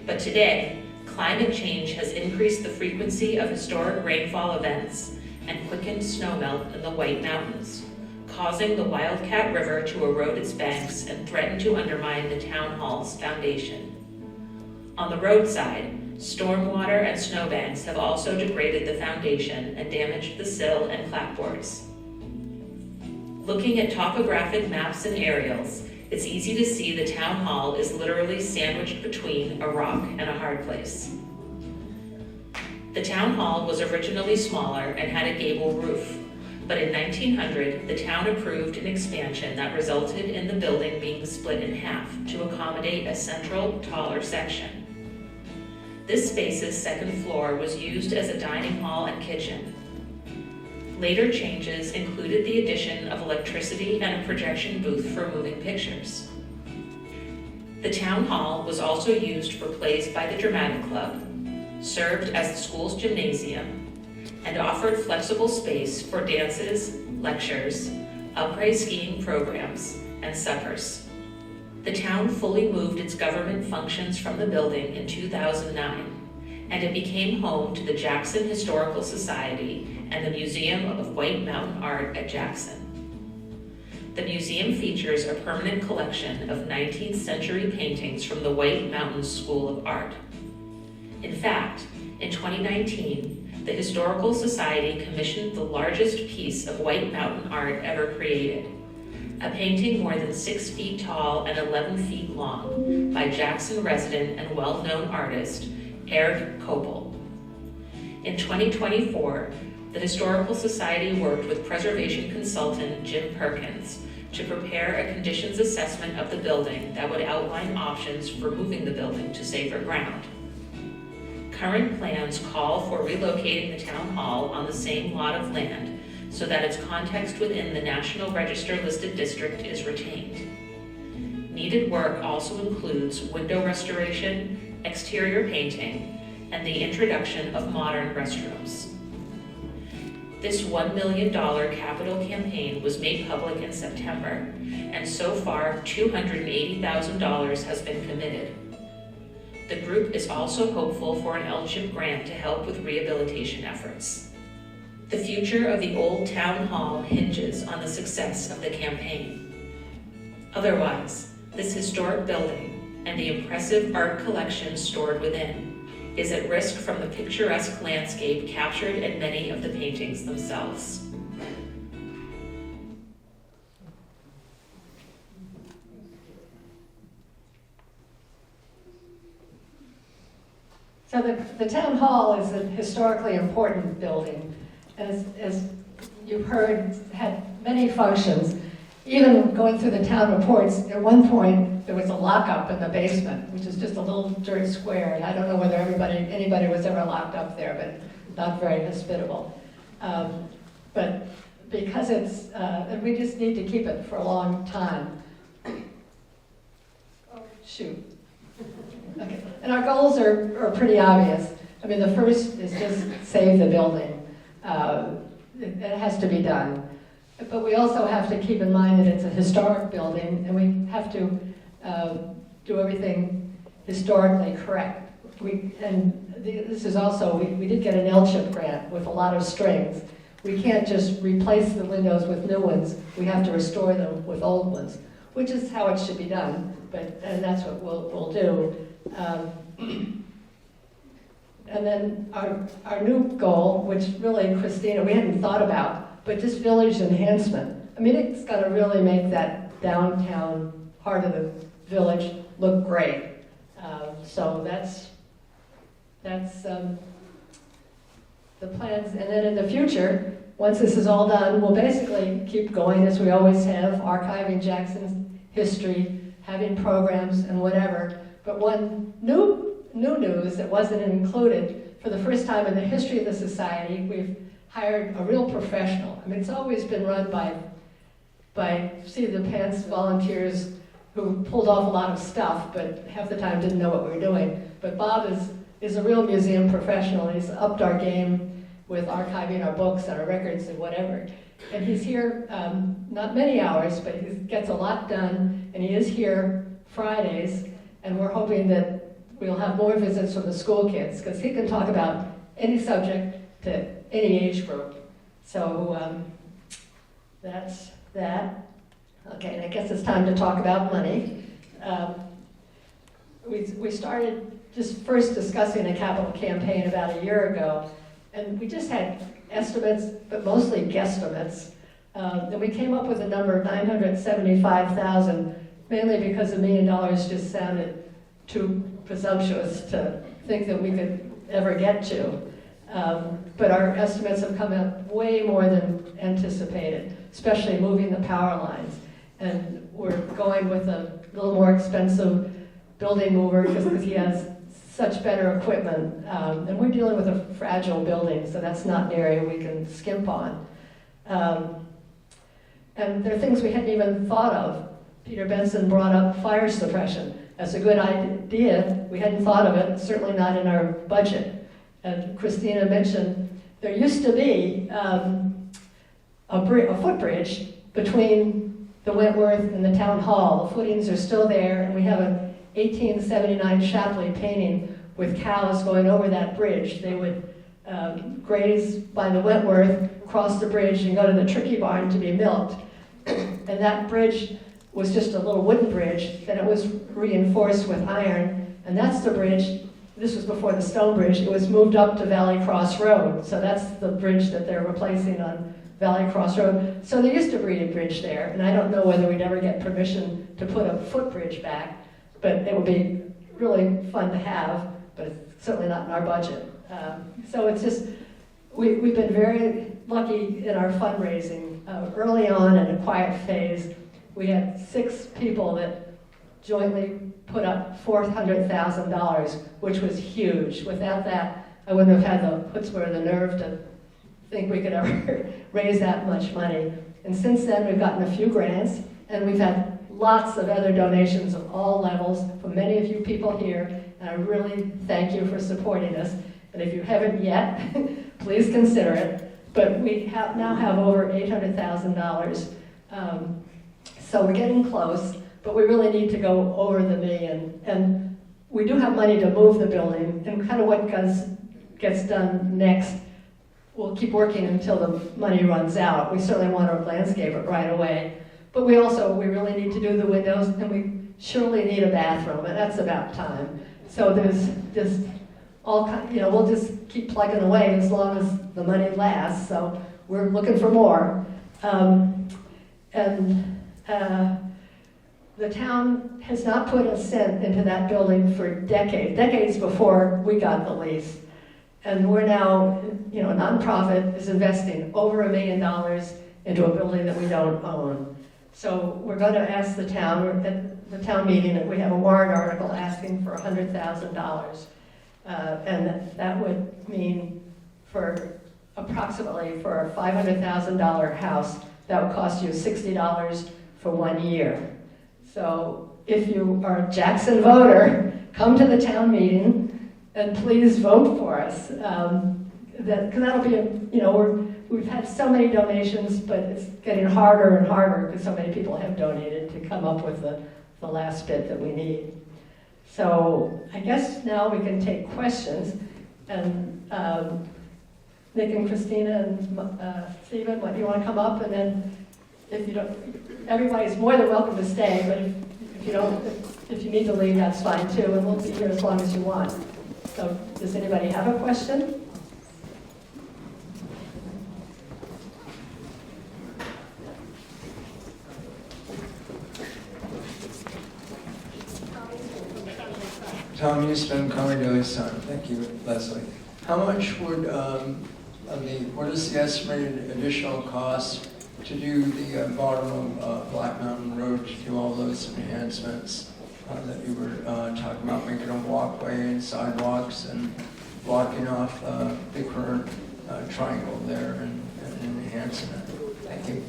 But today, climate change has increased the frequency of historic rainfall events and quickened snowmelt in the White Mountains, causing the Wildcat River to erode its banks and threaten to undermine the town hall's foundation. On the roadside, stormwater and snowbanks have also degraded the foundation and damaged the sill and clapboards. Looking at topographic maps and aerials, it's easy to see the town hall is literally sandwiched between a rock and a hard place. The town hall was originally smaller and had a gable roof, but in 1900, the town approved an expansion that resulted in the building being split in half to accommodate a central, taller section. This space's second floor was used as a dining hall and kitchen. Later changes included the addition of electricity and a projection booth for moving pictures. The town hall was also used for plays by the Dramatic Club, served as the school's gymnasium, and offered flexible space for dances, lectures, après skiing programs, and suppers. The town fully moved its government functions from the building in 2009, and it became home to the Jackson Historical Society and the Museum of White Mountain Art at Jackson. The museum features a permanent collection of 19th century paintings from the White Mountains School of Art. In fact, in 2019, the Historical Society commissioned the largest piece of White Mountain art ever created, a painting more than 6 feet tall and 11 feet long by Jackson resident and well-known artist Eric Kopel. In 2024, the Historical Society worked with preservation consultant Jim Perkins to prepare a conditions assessment of the building that would outline options for moving the building to safer ground. Current plans call for relocating the town hall on the same lot of land so that its context within the National Register listed district is retained. Needed work also includes window restoration, exterior painting, and the introduction of modern restrooms. This $1 million capital campaign was made public in September, and so far $280,000 has been committed. The group is also hopeful for an LCHIP grant to help with rehabilitation efforts. The future of the old town hall hinges on the success of the campaign. Otherwise, this historic building and the impressive art collection stored within is at risk from the picturesque landscape captured in many of the paintings themselves. So the town hall is a historically important building. As you've heard, had many functions. Even going through the town reports, at one point there was a lockup in the basement, which is just a little dirt square. And I don't know whether anybody was ever locked up there, but not very hospitable. But because it's, and we just need to keep it for a long time. Oh, shoot. Okay. And our goals are pretty obvious. I mean, the first is just save the building. It has to be done. But we also have to keep in mind that it's a historic building, and we have to do everything historically correct. This is also, we did get an LCHIP grant with a lot of strings. We can't just replace the windows with new ones. We have to restore them with old ones, which is how it should be done. And that's what we'll do. And then our new goal, which really, Christina, we hadn't thought about, but just village enhancement. I mean, it's going to really make that downtown part of the village look great. So that's the plans. And then in the future, once this is all done, we'll basically keep going as we always have, archiving Jackson's history, having programs and whatever. But one new news that wasn't included, for the first time in the history of the society, we've hired a real professional. I mean, it's always been run by seat-of-the-pants volunteers who pulled off a lot of stuff, but half the time didn't know what we were doing. But Bob is is a real museum professional. He's upped our game with archiving our books and our records and whatever. And he's here, not many hours, but he gets a lot done, and he is here Fridays, and we're hoping that we'll have more visits from the school kids, because he can talk about any subject to any age group. So that's that. Okay, and I guess it's time to talk about money. We started just first discussing a capital campaign about a year ago, and we just had estimates, but mostly guesstimates. And we came up with a number of $975,000, mainly because $1 million just sounded too presumptuous to think that we could ever get to. But our estimates have come out way more than anticipated, especially moving the power lines. And we're going with a little more expensive building mover because he has such better equipment. And we're dealing with a fragile building, so that's not an area we can skimp on. And there are things we hadn't even thought of. Peter Benson brought up fire suppression. That's a good idea. We hadn't thought of it, certainly not in our budget. And Christina mentioned there used to be a footbridge between the Wentworth and the town hall. The footings are still there, and we have an 1879 Shapley painting with cows going over that bridge. They would graze by the Wentworth, cross the bridge, and go to the Tricky Barn to be milked. And that bridge was just a little wooden bridge, then it was reinforced with iron, and that's the bridge. This was before the stone bridge. It was moved up to Valley Cross Road, so that's the bridge that they're replacing on Valley Cross Road. So there used to be a bridge there, and I don't know whether we'd ever get permission to put a footbridge back, but it would be really fun to have, but it's certainly not in our budget. So it's just, we've been very lucky in our fundraising. Early on in a quiet phase, we had 6 people that jointly put up $400,000, which was huge. Without that, I wouldn't have had the chutzpah or the nerve to think we could ever raise that much money. And since then, we've gotten a few grants, and we've had lots of other donations of all levels from many of you people here, and I really thank you for supporting us. And if you haven't yet, please consider it. But we now have over $800,000. So we're getting close, but we really need to go over the $1 million. And we do have money to move the building, and kind of what gets done next, we'll keep working until the money runs out. We certainly want to landscape it right away. But we really need to do the windows, and we surely need a bathroom, and that's about time. So there's just all kind, we'll just keep plugging away as long as the money lasts. So we're looking for more. The town has not put a cent into that building for decades before we got the lease. And we're now, a nonprofit is investing over $1 million into a building that we don't own. So we're going to ask the town, at the town meeting, that we have a warrant article asking for $100,000. And that would mean for approximately for a $500,000 house, that would cost you $60 for 1 year. So if you are a Jackson voter, come to the town meeting and please vote for us. Because that'll be, we've had so many donations, but it's getting harder and harder because so many people have donated to come up with the last bit that we need. So I guess now we can take questions, and Nick and Christina and Stephen, what, you want to come up? And then if you don't, everybody's more than welcome to stay, but if you need to leave, that's fine too, and we'll be here as long as you want. So does anybody have a question? Tom Eastman, Conway Daily Sun. Thank you, Leslie. How much would, what is the estimated additional cost to do the bottom of Black Mountain Road, to do all those enhancements that you were talking about, making a walkway and sidewalks and blocking off the current triangle there and enhancing it? Thank you.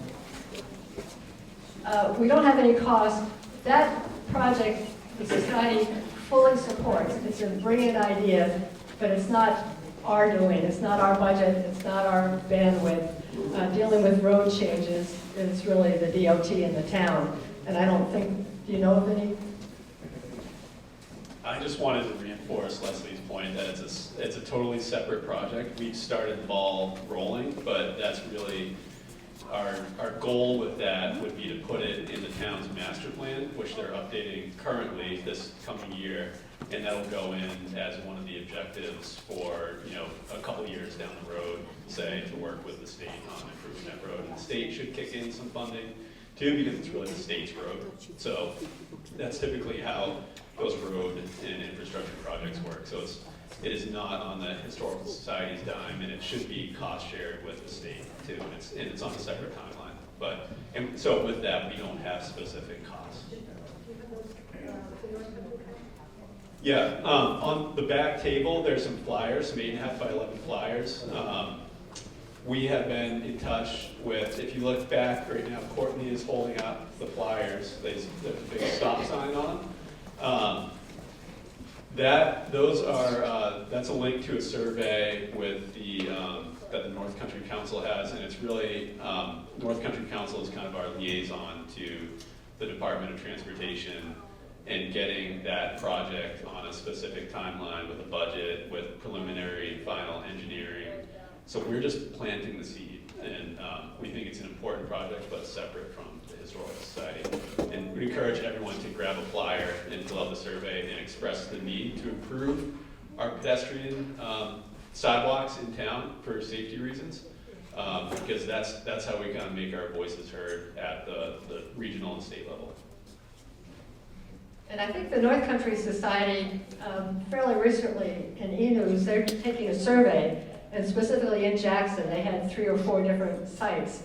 We don't have any cost. That project, the society fully supports. It's a brilliant idea. but it's not our doing, it's not our budget, it's not our bandwidth. Dealing with road changes is really the DOT in the town, and I don't think, do you know of any? I just wanted to reinforce Leslie's point that it's a totally separate project. We've started the ball rolling, but that's really, our goal with that would be to put it in the town's master plan, which they're updating currently this coming year, and that'll go in as one of the objectives for, a couple years down the road, say, to work with the state on improving that road. And the state should kick in some funding too, because it's really the state's road. So that's typically how those road and infrastructure projects work. So it is not on the Historical Society's dime, and it should be cost shared with the state too, and it's on a separate timeline. And so with that, we don't have specific costs. Yeah, on the back table, there's some flyers, some 8.5 by 11 flyers. We have been in touch with, if you look back right now, Courtney is holding up the flyers. There's a big stop sign on them. That's a link to a survey with that the North Country Council has, and it's really, North Country Council is kind of our liaison to the Department of Transportation and getting that project on a specific timeline with a budget, with preliminary and final engineering. So we're just planting the seed, and we think it's an important project, but separate from the Historical Society. And we encourage everyone to grab a flyer and fill out the survey and express the need to improve our pedestrian sidewalks in town for safety reasons, because that's how we kind of make our voices heard at the regional and state level. And I think the North Country Society, fairly recently in E-News, they're taking a survey, and specifically in Jackson, they had 3 or 4 different sites.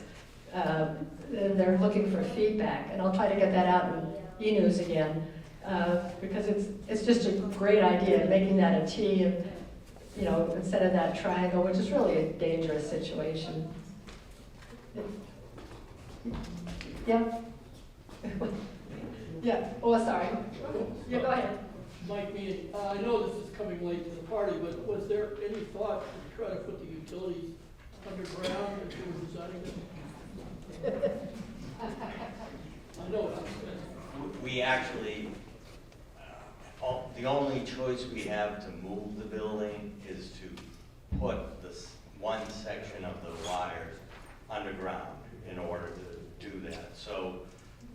And they're looking for feedback, and I'll try to get that out in E-News again, because it's just a great idea, making that a T, and, instead of that triangle, which is really a dangerous situation. Yeah? Yeah, oh, sorry. Yeah, go ahead. Mike Meehan, I know this is coming late to the party, but was there any thought to try to put the utilities underground as you were designing it? I know it's expensive. We actually, the only choice we have to move the building is to put this one section of the wires underground in order to do that. So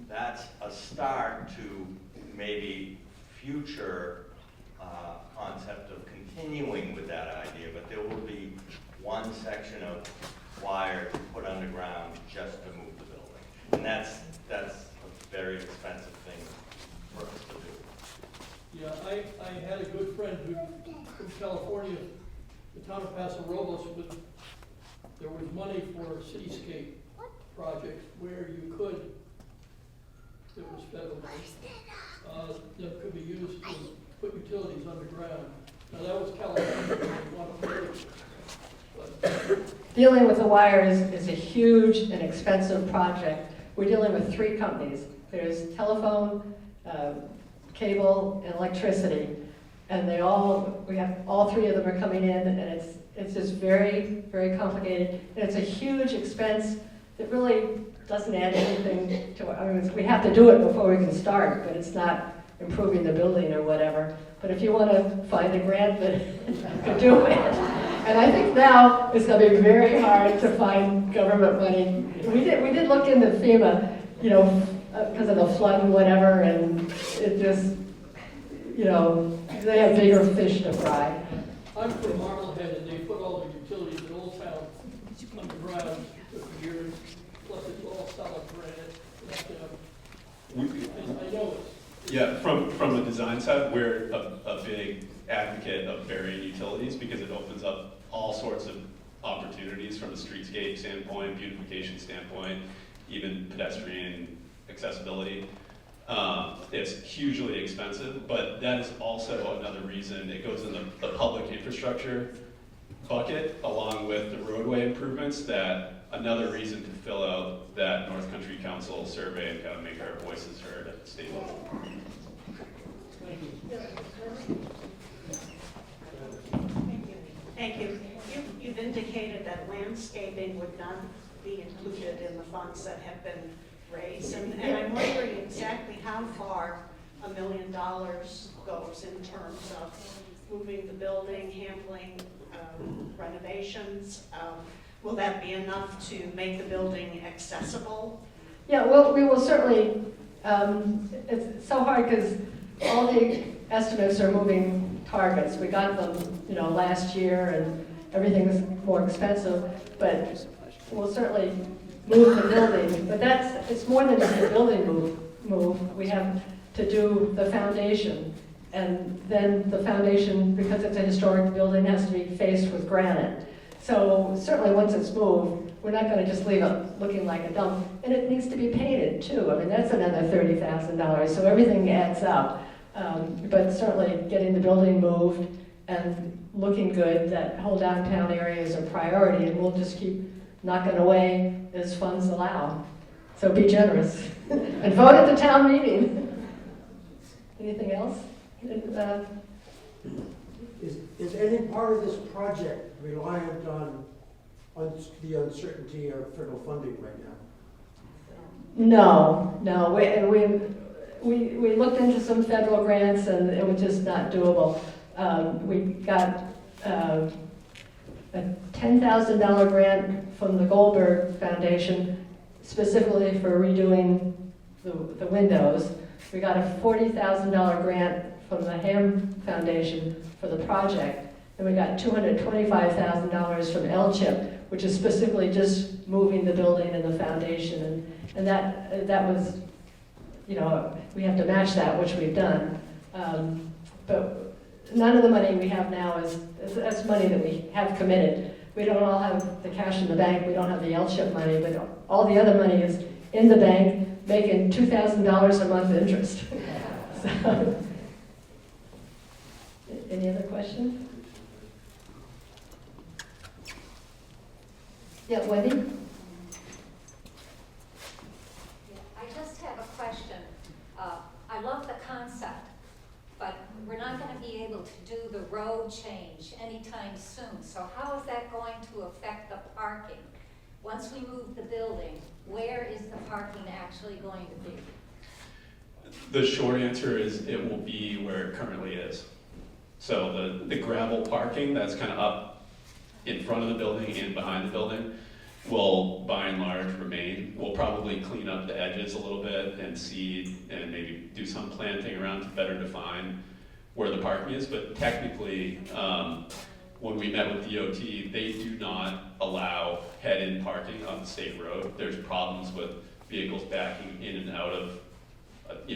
that's a start to maybe future concept of continuing with that idea, but there will be one section of wire to put underground just to move the building. And that's a very expensive thing for us to do. Yeah, I had a good friend from California, the town of Paso Robles, there was money for a cityscape project where you could, it was federal money, that could be used to put utilities underground. Now that was California, one of those. Dealing with the wires is a huge and expensive project. We're dealing with 3 companies. There's telephone, cable, and electricity. And we have all 3 of them are coming in, and it's just very, very complicated. And it's a huge expense that really doesn't add anything to it. We have to do it before we can start, but it's not improving the building or whatever. But if you want to find a grant that could do it. And I think now it's going to be very hard to find government money. We did look into FEMA, because of the flood and whatever, and it just, they have bigger fish to fry. I'm from Marblehead, and they put all the utilities in Old Town underground for years, plus it's all solid granite. I know it's... Yeah, from the design side, we're a big advocate of burying utilities because it opens up all sorts of opportunities from a streetscape standpoint, beautification standpoint, even pedestrian accessibility. It's hugely expensive, but that is also another reason it goes in the public infrastructure bucket along with the roadway improvements, that another reason to fill out that North Country Council survey and kind of make our voices heard at the state level. Thank you. Thank you. You've indicated that landscaping would not be included in the funds that have been raised. And I'm wondering exactly how far $1 million goes in terms of moving the building, handling renovations. Will that be enough to make the building accessible? Yeah, well, we will certainly, it's so hard because all the estimates are moving targets. We got them, last year, and everything is more expensive, but we'll certainly move the building. But it's more than just the building move. We have to do the foundation, and then the foundation, because it's a historic building, has to be faced with granite. So certainly once it's moved, we're not going to just leave it looking like a dump. And it needs to be painted too. I mean, that's another $30,000. So everything adds up. But certainly getting the building moved and looking good, that whole downtown area is a priority, and we'll just keep knocking away as funds allow. So be generous and vote at the town meeting. Anything else? Is any part of this project reliant on the uncertainty of federal funding right now? No. We looked into some federal grants, and it was just not doable. We got a $10,000 grant from the Goldberg Foundation specifically for redoing the windows. We got a $40,000 grant from the Ham Foundation for the project, and we got $225,000 from LCHIP, which is specifically just moving the building and the foundation, and that was, we have to match that, which we've done. But none of the money we have now that's money that we have committed. We don't all have the cash in the bank. We don't have the LCHIP money, but all the other money is in the bank, making $2,000 a month interest. So, any other questions? Yeah, Wendy? I just have a question. I love the concept, but we're not going to be able to do the road change anytime soon. So how is that going to affect the parking? Once we move the building, where is the parking actually going to be? The short answer is it will be where it currently is. So the gravel parking that's kind of up in front of the building and behind the building will by and large remain. We'll probably clean up the edges a little bit and seed and maybe do some planting around to better define where the parking is. But technically, when we met with DOT, they do not allow head-in parking on the state road. There's problems with vehicles backing in and out of,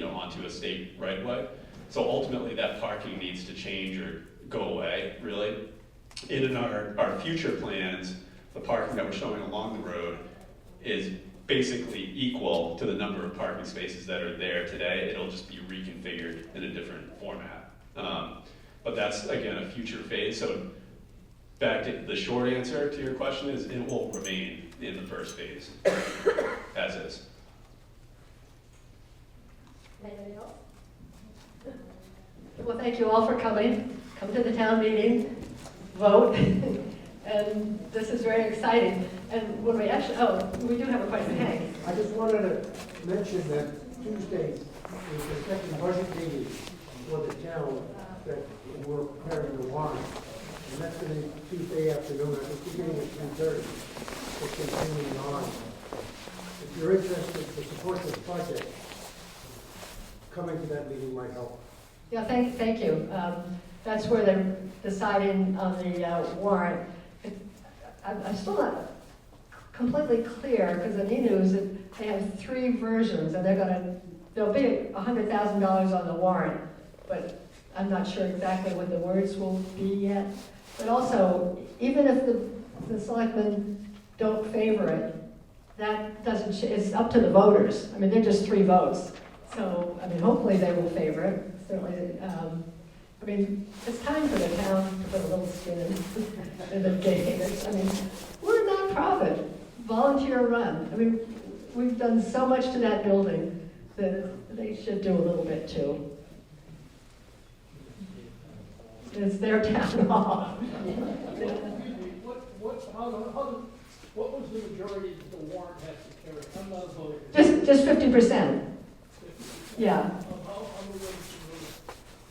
onto a state right-of-way. So ultimately, that parking needs to change or go away, really. And in our future plans, the parking that we're showing along the road is basically equal to the number of parking spaces that are there today. It'll just be reconfigured in a different format. But that's, again, a future phase. So back to the short answer to your question is it will remain in the first phase as is. Anybody else? Well, thank you all for coming. Come to the town meeting, vote, and this is very exciting. And when we we do have a question. Hank. I just wanted to mention that Tuesday is the second budget meeting for the town that we're preparing the warrant. And that's going to be Tuesday afternoon, I think beginning at 2:30. It's continuing on. If you're interested to support this project, coming to that meeting might help. Yeah, thank you. That's where they're deciding on the warrant. I'm still not completely clear, because in e-news, they have 3 versions, and there'll be $100,000 on the warrant, but I'm not sure exactly what the words will be yet. But also, even if the selectmen don't favor it, that doesn't, it's up to the voters. I mean, they're just 3 votes. So, hopefully they will favor it. Certainly, it's time for the town to put a little skin in the game. We're a nonprofit, volunteer run. We've done so much to that building that they should do a little bit too. It's their town hall. What was the majority that the warrant had to carry? I'm not a voter. Just 50%. Yeah. How many votes?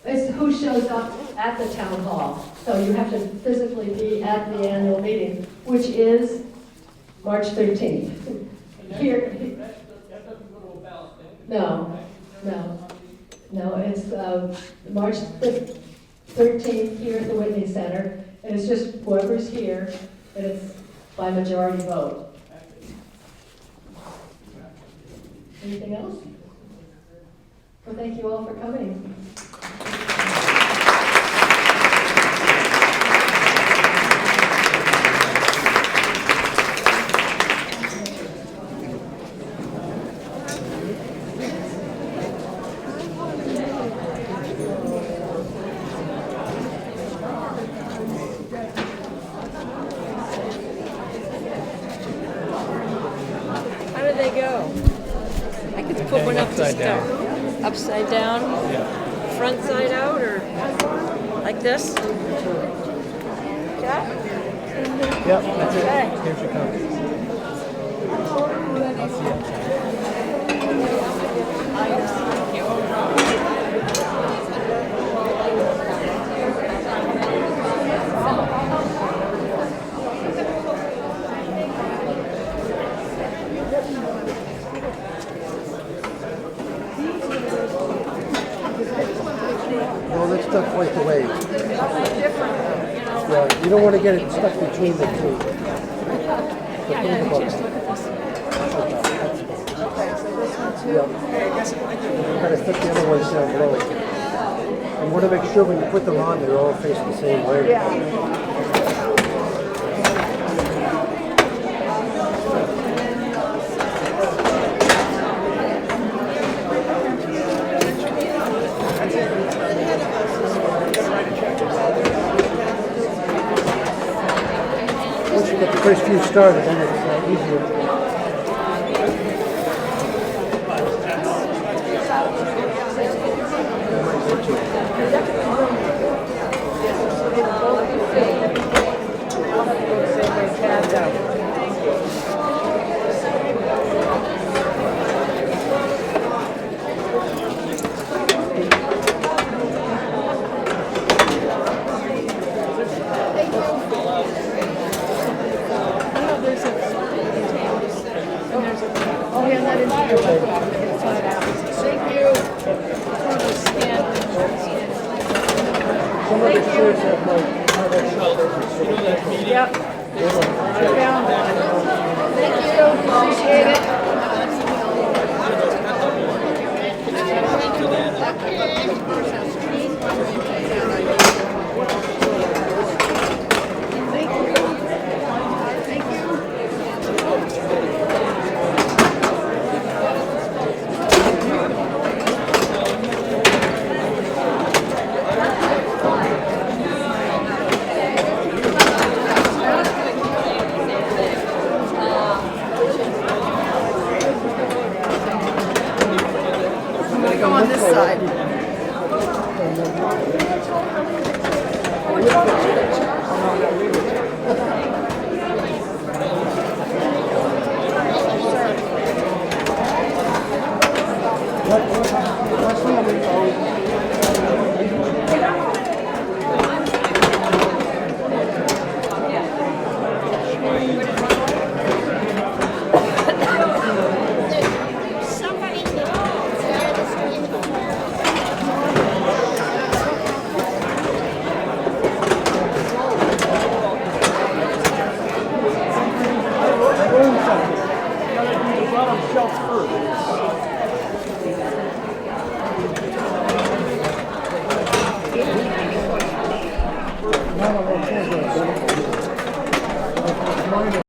It's who shows up at the town hall. So you have to physically be at the annual meeting, which is March 13th. Here. That doesn't go to a ballot then? No, it's March 13th here at the Whitney Center, and it's just whoever's here, and it's by majority vote. Anything else? Well, thank you all for coming. How do they go? I could put one up to start. Upside down? Yeah. Front side out or like this? Yeah? Yep, that's Okay. it. Here she comes. I'll see you outside. No, that's not quite the way. Yeah, you don't want to get it stuck between the two. But think about it. Yeah. Kind of put the other ones down below. You want to make sure when you put them on, they're all facing the same way. Once you get the first few started, then it's easier. Oh, yeah, that is here. Thank you. Some of the shirts have like, Yep. I found one. Thank you. Appreciate it. Go on this side. Shelf first.